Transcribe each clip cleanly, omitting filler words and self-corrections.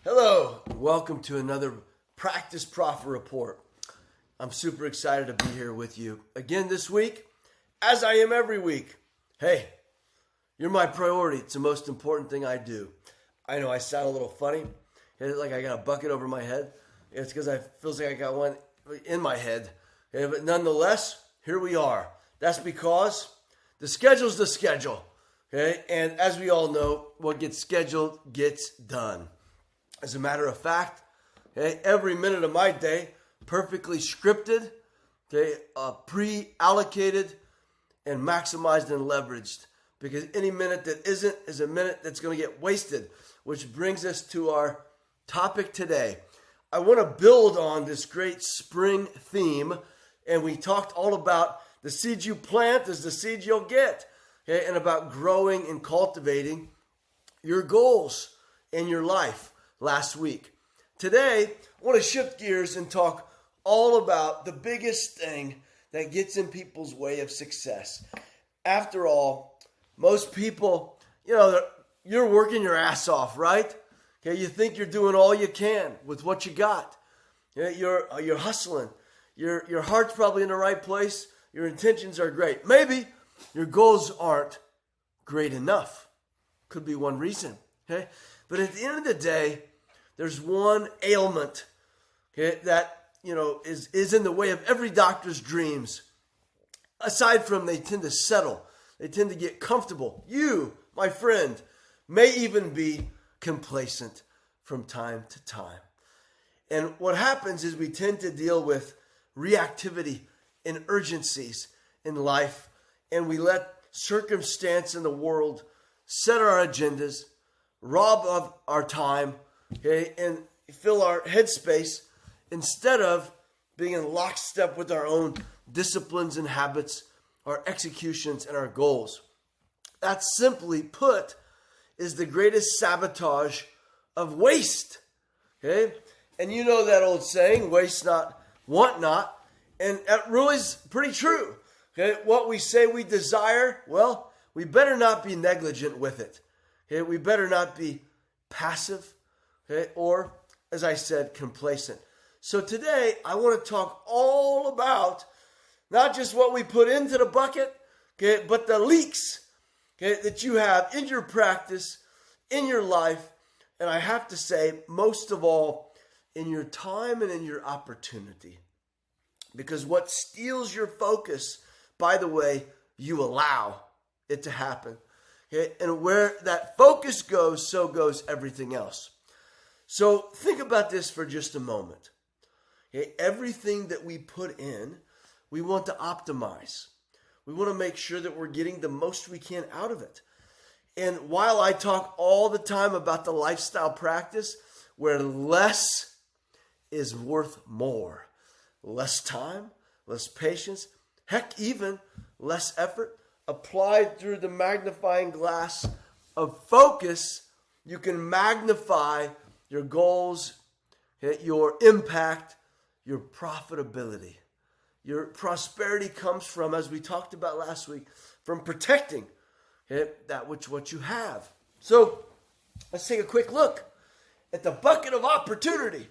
Hello, welcome to another Practice Profit Report. I'm super excited to be here with you again this week, as I am every week. Hey, you're my priority. It's the most important thing I do. I know I sound a little funny, like I got a bucket over my head. It's because I feels like I got one in my head. But nonetheless, here we are. That's because the schedule's the schedule. Okay, and as we all know, what gets scheduled gets done. As a matter of fact, okay, every minute of my day, perfectly scripted, okay, pre-allocated, and maximized and leveraged. Because any minute that isn't is a minute that's going to get wasted. Which brings us to our topic today. I want to build on this great spring theme. And we talked all about the seed you plant is the seed you'll get. Okay, and about growing and cultivating your goals in your life last week. Today, I want to shift gears and talk all about the biggest thing that gets in people's way of success. After all, most people, you're working your ass off, right? Okay, you think you're doing all you can with what you got. You're hustling. Your heart's probably in the right place. Your intentions are great. Maybe your goals aren't great enough. Could be one reason. Okay, but at the end of the day, there's one ailment, okay, that is in the way of every doctor's dreams. Aside from they tend to settle, they tend to get comfortable. You, my friend, may even be complacent from time to time. And what happens is we tend to deal with reactivity and urgencies in life, and we let circumstance in the world set our agendas, rob of our time, okay, and fill our headspace instead of being in lockstep with our own disciplines and habits, our executions and our goals. That, simply put, is the greatest sabotage of waste. Okay? And you know that old saying, waste not, want not. And that really is pretty true. Okay? What we say we desire, well, we better not be negligent with it. Okay? We better not be passive, okay? Or, as I said, complacent. So today, I want to talk all about not just what we put into the bucket, okay, but the leaks, okay, that you have in your practice, in your life, and I have to say, most of all, in your time and in your opportunity. Because what steals your focus, by the way, you allow it to happen. Okay? And where that focus goes, so goes everything else. So think about this for just a moment. Okay? Everything that we put in, we want to optimize. We want to make sure that we're getting the most we can out of it. And while I talk all the time about the lifestyle practice, where less is worth more, less time, less patience, heck, even less effort, applied through the magnifying glass of focus, you can magnify your goals, your impact, your profitability. Your prosperity comes from, as we talked about last week, from protecting that which what you have. So let's take a quick look at the bucket of opportunity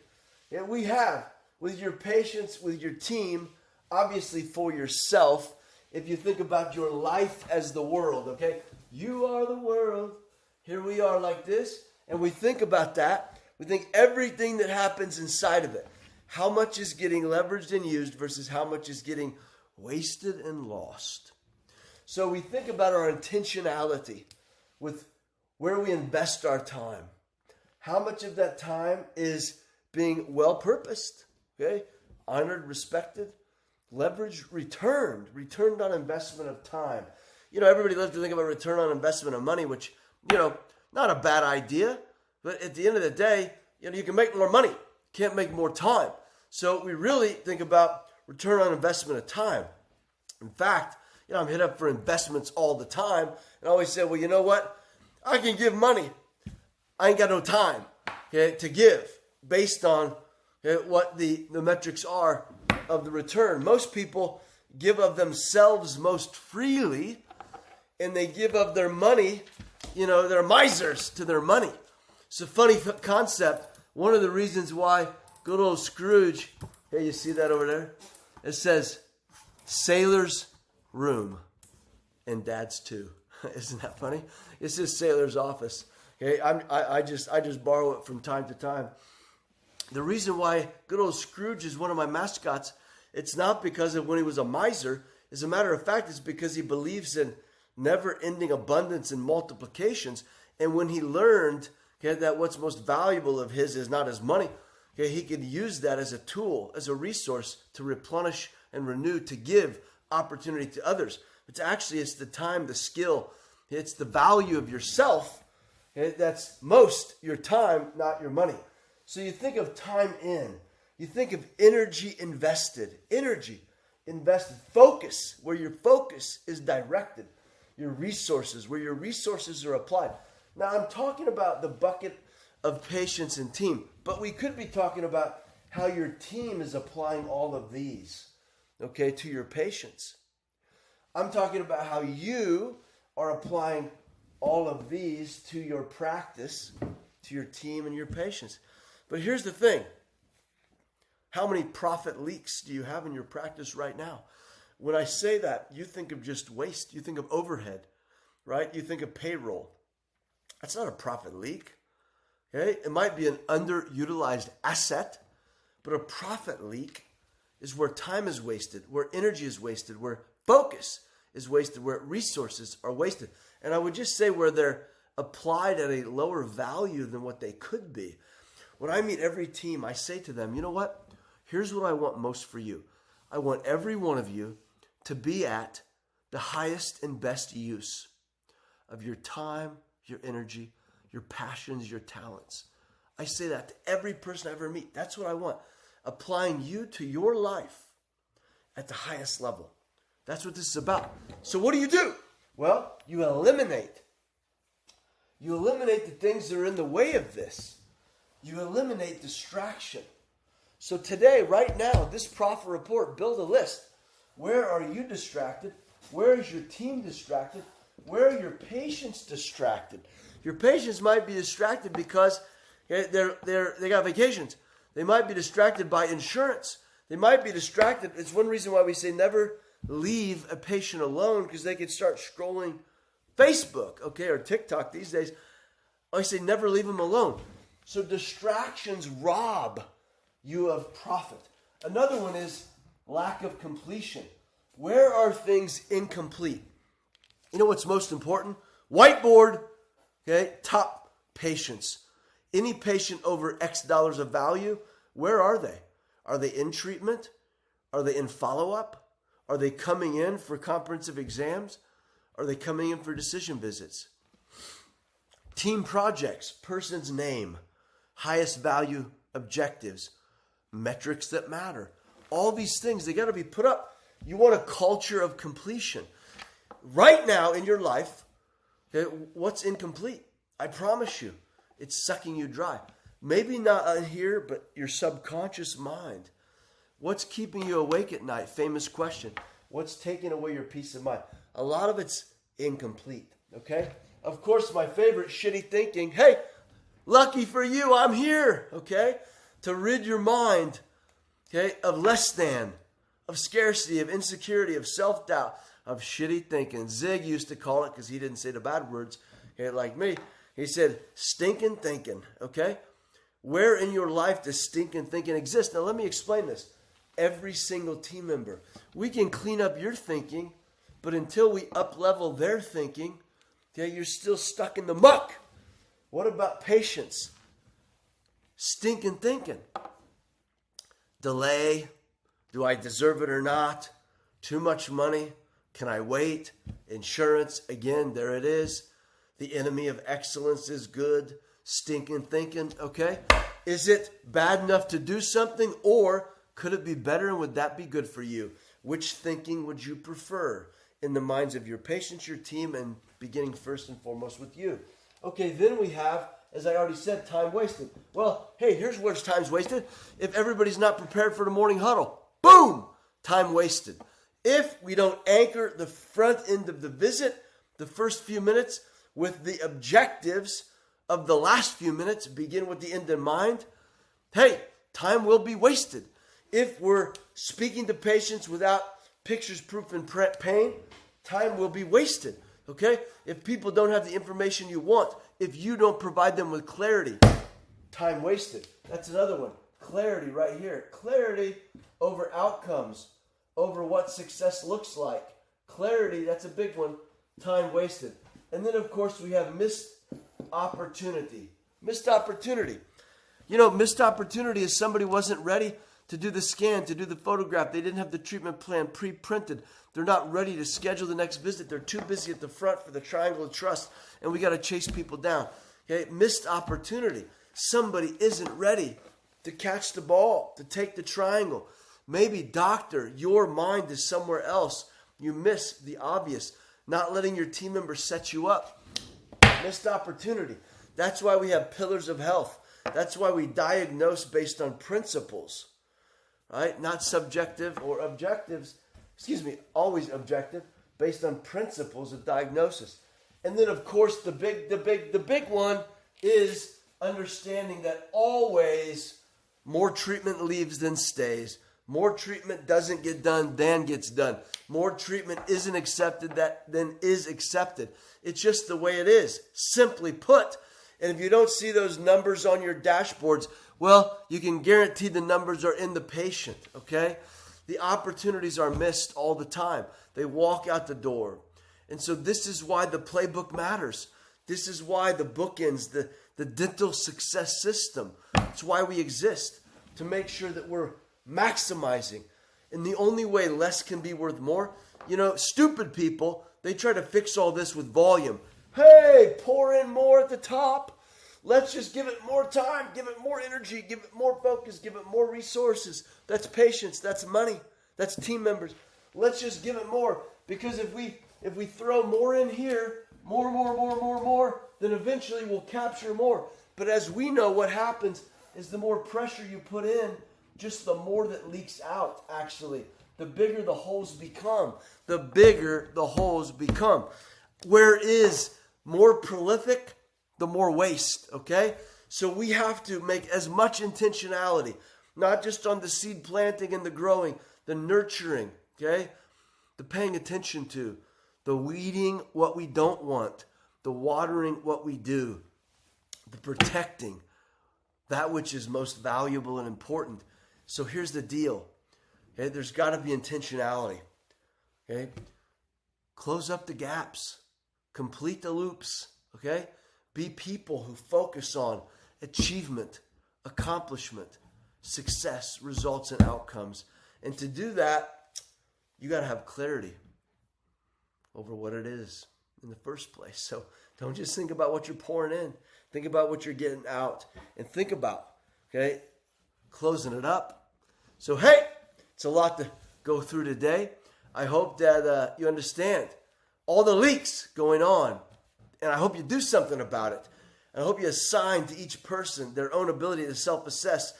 that we have with your patience, with your team, obviously for yourself. If you think about your life as the world, okay? You are the world. Here we are like this. And we think about that. We think everything that happens inside of it. How much is getting leveraged and used versus how much is getting wasted and lost. So we think about our intentionality with where we invest our time. How much of that time is being well-purposed, okay? Honored, respected, leveraged, returned on investment of time. Everybody loves to think about return on investment of money, which, not a bad idea. But at the end of the day, you can make more money. Can't make more time. So we really think about return on investment of time. In fact, I'm hit up for investments all the time. And I always say, well, you know what? I can give money. I ain't got no time, okay, to give based on what the metrics are of the return. Most people give of themselves most freely, and they give of their money, they're misers to their money. It's a funny concept. One of the reasons why good old Scrooge, hey, you see that over there? It says, sailor's room and dad's too. Isn't that funny? It says sailor's office. Okay, I just borrow it from time to time. The reason why good old Scrooge is one of my mascots, it's not because of when he was a miser. As a matter of fact, it's because he believes in never-ending abundance and multiplications. And when he learned, okay, that what's most valuable of his is not his money, okay, he could use that as a tool, as a resource to replenish and renew, to give opportunity to others. It's the time, the skill, it's the value of yourself. Okay, that's most your time, not your money. So you think of time in, you think of energy invested, focus, where your focus is directed, your resources, where your resources are applied. Now I'm talking about the bucket of patience and team, but we could be talking about how your team is applying all of these, okay, to your patience. I'm talking about how you are applying all of these to your practice, to your team and your patience. But here's the thing. How many profit leaks do you have in your practice right now? When I say that, you think of just waste. You think of overhead, right? You think of payroll. That's not a profit leak. Okay? It might be an underutilized asset, but a profit leak is where time is wasted, where energy is wasted, where focus is wasted, where resources are wasted. And I would just say where they're applied at a lower value than what they could be. When I meet every team, I say to them, you know what? Here's what I want most for you. I want every one of you to be at the highest and best use of your time, your energy, your passions, your talents. I say that to every person I ever meet. That's what I want. Applying you to your life at the highest level. That's what this is about. So what do? Well, you eliminate. You eliminate the things that are in the way of this. You eliminate distraction. So today, right now, this profit report, build a list. Where are you distracted? Where is your team distracted? Where are your patients distracted? Your patients might be distracted because they got vacations. They might be distracted by insurance. They might be distracted. It's one reason why we say never leave a patient alone, because they could start scrolling Facebook, okay, or TikTok these days. I say never leave them alone. So distractions rob you of profit. Another one is lack of completion. Where are things incomplete? You know what's most important? Whiteboard, okay, top patients. Any patient over X dollars of value, where are they? Are they in treatment? Are they in follow-up? Are they coming in for comprehensive exams? Are they coming in for decision visits? Team projects, person's name, highest value objectives, metrics that matter. All these things, they got to be put up. You want a culture of completion. Right now in your life, okay, what's incomplete? I promise you, it's sucking you dry. Maybe not in here, but your subconscious mind. What's keeping you awake at night? Famous question. What's taking away your peace of mind? A lot of it's incomplete, okay? Of course, my favorite, shitty thinking. Hey, lucky for you, I'm here, okay? To rid your mind, okay, of less than, of scarcity, of insecurity, of self-doubt, of shitty thinking. Zig used to call it, because he didn't say the bad words, okay, like me. He said, stinking thinking, okay? Where in your life does stinking thinking exist? Now, let me explain this. Every single team member. We can clean up your thinking, but until we up-level their thinking, okay, you're still stuck in the muck. What about patience? Stinking thinking. Delay. Do I deserve it or not? Too much money. Can I wait? Insurance. Again, there it is. The enemy of excellence is good. Stinking thinking. Okay. Is it bad enough to do something, or could it be better, and would that be good for you? Which thinking would you prefer in the minds of your patients, your team, and beginning first and foremost with you? Okay, then we have, as I already said, time wasted. Well, hey, here's where time's wasted. If everybody's not prepared for the morning huddle, boom, time wasted. If we don't anchor the front end of the visit, the first few minutes, with the objectives of the last few minutes, begin with the end in mind, Hey, time will be wasted. If we're speaking to patients without pictures, proof, and pain, time will be wasted. Okay? If people don't have the information you want, if you don't provide them with clarity, time wasted. That's another one. Clarity right here. Clarity over outcomes, over what success looks like. Clarity, that's a big one. Time wasted. And then, of course, we have missed opportunity. Missed opportunity. You know, missed opportunity is somebody wasn't ready to do the scan, to do the photograph. They didn't have the treatment plan pre-printed. They're not ready to schedule the next visit. They're too busy at the front for the triangle of trust, and we got to chase people down. Okay, missed opportunity. Somebody isn't ready to catch the ball, to take the triangle. Maybe, doctor, your mind is somewhere else. You miss the obvious. Not letting your team members set you up. Missed opportunity. That's why we have pillars of health. That's why we diagnose based on principles, right? Not subjective or objectives. Always objective, based on principles of diagnosis. And then, of course, the big one is understanding that always more treatment leaves than stays. More treatment doesn't get done than gets done. More treatment isn't accepted than is accepted. It's just the way it is, simply put. And if you don't see those numbers on your dashboards, well, you can guarantee the numbers are in the patient, okay? The opportunities are missed all the time. They walk out the door. And so this is why the playbook matters. This is why the bookends, the dental success system. It's why we exist, to make sure that we're maximizing. And the only way less can be worth more, you know, stupid people, they try to fix all this with volume. Hey, pour in more at the top. Let's just give it more time, give it more energy, give it more focus, give it more resources. That's patience, that's money, that's team members. Let's just give it more, because if we throw more in here, more, then eventually we'll capture more. But as we know, what happens is the more pressure you put in, just the more that leaks out, actually. The bigger the holes become. The bigger the holes become. Where is more prolific, the more waste, okay? So we have to make as much intentionality, not just on the seed planting and the growing, the nurturing, okay? The paying attention to, the weeding what we don't want, the watering what we do, the protecting that which is most valuable and important. So here's the deal, okay? There's got to be intentionality, okay? Close up the gaps. Complete the loops, okay? Be people who focus on achievement, accomplishment, success, results, and outcomes. And to do that, you got to have clarity over what it is in the first place. So don't just think about what you're pouring in. Think about what you're getting out. And think about, okay, closing it up. So, hey, it's a lot to go through today. I hope that you understand all the leaks going on. And I hope you do something about it. And I hope you assign to each person their own ability to self-assess.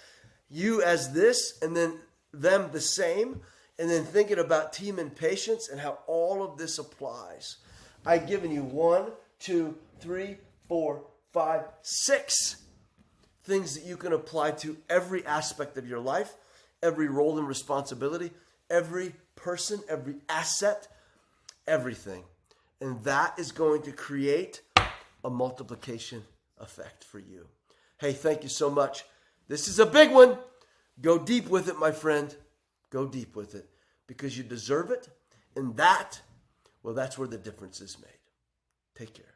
You as this, and then them the same. And then thinking about team and patience and how all of this applies. I've given you 1, 2, 3, 4, 5, 6 things that you can apply to every aspect of your life, every role and responsibility, every person, every asset, everything. And that is going to create a multiplication effect for you. Hey, thank you so much. This is a big one. Go deep with it, my friend. Go deep with it, because you deserve it. And that, well, that's where the difference is made. Take care.